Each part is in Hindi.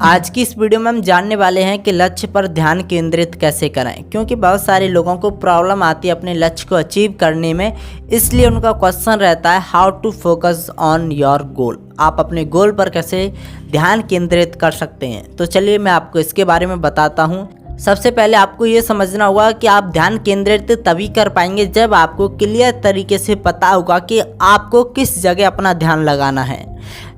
आज की इस वीडियो में हम जानने वाले हैं कि लक्ष्य पर ध्यान केंद्रित कैसे करें, क्योंकि बहुत सारे लोगों को प्रॉब्लम आती है अपने लक्ष्य को अचीव करने में। इसलिए उनका क्वेश्चन रहता है how to focus on your goal. आप अपने गोल पर कैसे ध्यान केंद्रित कर सकते हैं। तो चलिए मैं आपको इसके बारे में बताता हूँ। सबसे पहले आपको ये समझना होगा कि आप ध्यान केंद्रित तभी कर पाएंगे जब आपको क्लियर तरीके से पता होगा कि आपको किस जगह अपना ध्यान लगाना है।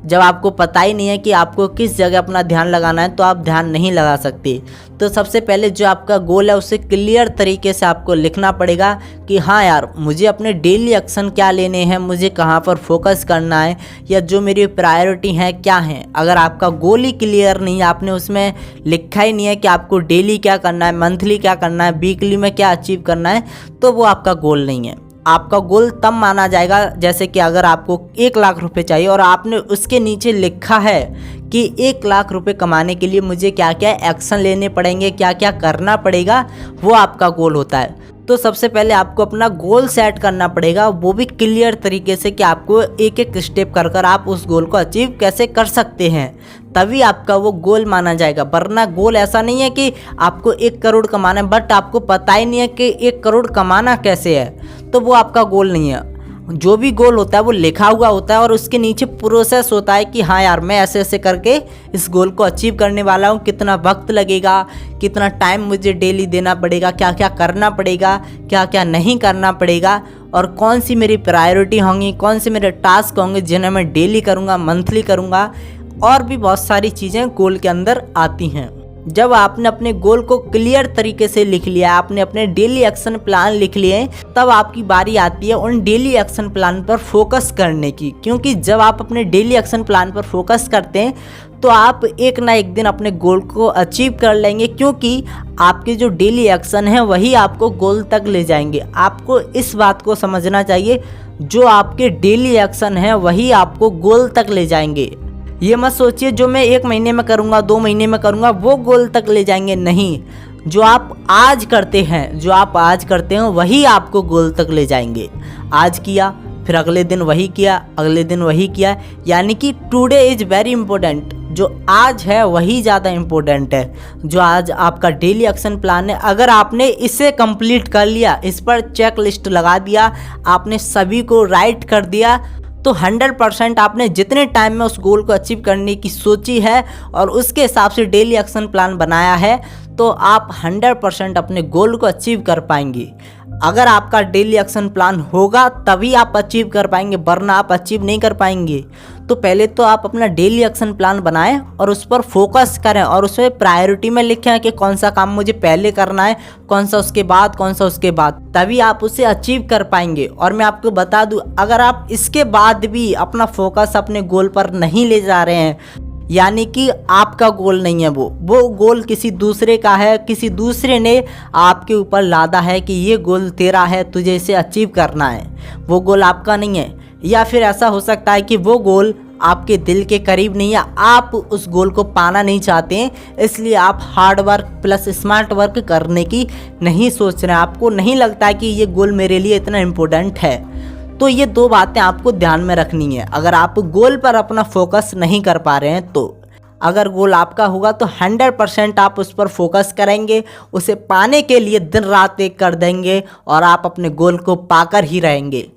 जब आपको पता ही नहीं है कि आपको किस जगह अपना ध्यान लगाना है तो आप ध्यान नहीं लगा सकते। तो सबसे पहले जो आपका गोल है उसे क्लियर तरीके से आपको लिखना पड़ेगा कि हाँ यार, मुझे अपने डेली एक्शन क्या लेने हैं, मुझे कहाँ पर फोकस करना है, या जो मेरी प्रायोरिटी है क्या है। अगर आपका गोल ही क्लियर नहीं है, आपने उसमें लिखा ही नहीं है कि आपको डेली क्या करना है, मंथली क्या करना है, वीकली में क्या अचीव करना है, तो वो आपका गोल नहीं है। आपका गोल तब माना जाएगा जैसे कि अगर आपको 1 लाख रुपए चाहिए और आपने उसके नीचे लिखा है कि 1 लाख रुपए कमाने के लिए मुझे क्या क्या एक्शन लेने पड़ेंगे, क्या क्या करना पड़ेगा, वो आपका गोल होता है। तो सबसे पहले आपको अपना गोल सेट करना पड़ेगा, वो भी क्लियर तरीके से कि आपको एक एक स्टेप कर कर आप उस गोल को अचीव कैसे कर सकते हैं, तभी आपका वो गोल माना जाएगा। वरना गोल ऐसा नहीं है कि आपको 1 करोड़ कमाना है बट आपको पता ही नहीं है कि 1 करोड़ कमाना कैसे है, तो वो आपका गोल नहीं है। जो भी गोल होता है वो लिखा हुआ होता है और उसके नीचे प्रोसेस होता है कि हाँ यार, मैं ऐसे ऐसे करके इस गोल को अचीव करने वाला हूँ, कितना वक्त लगेगा, कितना टाइम मुझे डेली देना पड़ेगा, क्या क्या करना पड़ेगा, क्या क्या नहीं करना पड़ेगा, और कौन सी मेरी प्रायोरिटी होंगी, कौन से मेरे टास्क होंगे जिन्हें मैं डेली करूँगा, मंथली करूँगा, और भी बहुत सारी चीज़ें गोल के अंदर आती हैं। जब आपने अपने गोल को क्लियर तरीके से लिख लिया, आपने अपने डेली एक्शन प्लान लिख लिए, तब आपकी बारी आती है उन डेली एक्शन प्लान पर फोकस करने की। क्योंकि जब आप अपने डेली एक्शन प्लान पर फोकस करते हैं तो आप एक ना एक दिन अपने गोल को अचीव कर लेंगे, क्योंकि आपके जो डेली एक्शन है वही आपको गोल तक ले जाएंगे। आपको इस बात को समझना चाहिए, जो आपके डेली एक्शन है वही आपको गोल तक ले जाएंगे। ये मत सोचिए जो मैं 1 महीने में करूँगा, 2 महीने में करूँगा वो गोल तक ले जाएंगे, नहीं। जो आप आज करते हैं वही आपको गोल तक ले जाएंगे। आज किया, फिर अगले दिन वही किया, अगले दिन वही किया, यानी कि टुडे इज़ वेरी इंपॉर्टेंट। जो आज है वही ज़्यादा इम्पोर्टेंट है। जो आज आपका डेली एक्शन प्लान है, अगर आपने इसे कंप्लीट कर लिया, इस पर चेक लिस्ट लगा दिया, आपने सभी को राइट कर दिया, तो 100% आपने जितने टाइम में उस गोल को अचीव करने की सोची है और उसके हिसाब से डेली एक्शन प्लान बनाया है, तो आप 100% अपने गोल को अचीव कर पाएंगे। अगर आपका डेली एक्शन प्लान होगा तभी आप अचीव कर पाएंगे, वरना आप अचीव नहीं कर पाएंगे। तो पहले तो आप अपना डेली एक्शन प्लान बनाएं और उस पर फोकस करें और उसमें प्रायोरिटी में लिखें कि कौन सा काम मुझे पहले करना है, कौन सा उसके बाद, कौन सा उसके बाद, तभी आप उसे अचीव कर पाएंगे। और मैं आपको बता दूं, अगर आप इसके बाद भी अपना फोकस अपने गोल पर नहीं ले जा रहे हैं, यानी कि आपका गोल नहीं है, वो गोल किसी दूसरे का है, किसी दूसरे ने आपके ऊपर लादा है कि ये गोल तेरा है, तुझे इसे अचीव करना है, वो गोल आपका नहीं है। या फिर ऐसा हो सकता है कि वो गोल आपके दिल के करीब नहीं है, आप उस गोल को पाना नहीं चाहते हैं, इसलिए आप hard work plus smart work करने की नहीं सोच रहे हैं। आपको नहीं लगता है कि ये गोल मेरे लिए इतना इम्पोर्टेंट है। तो ये 2 बातें आपको ध्यान में रखनी है। अगर आप गोल पर अपना फोकस नहीं कर पा रहे हैं, तो अगर गोल आपका होगा तो 100% आप उस पर फोकस करेंगे, उसे पाने के लिए दिन रात एक कर देंगे और आप अपने गोल को पाकर ही रहेंगे।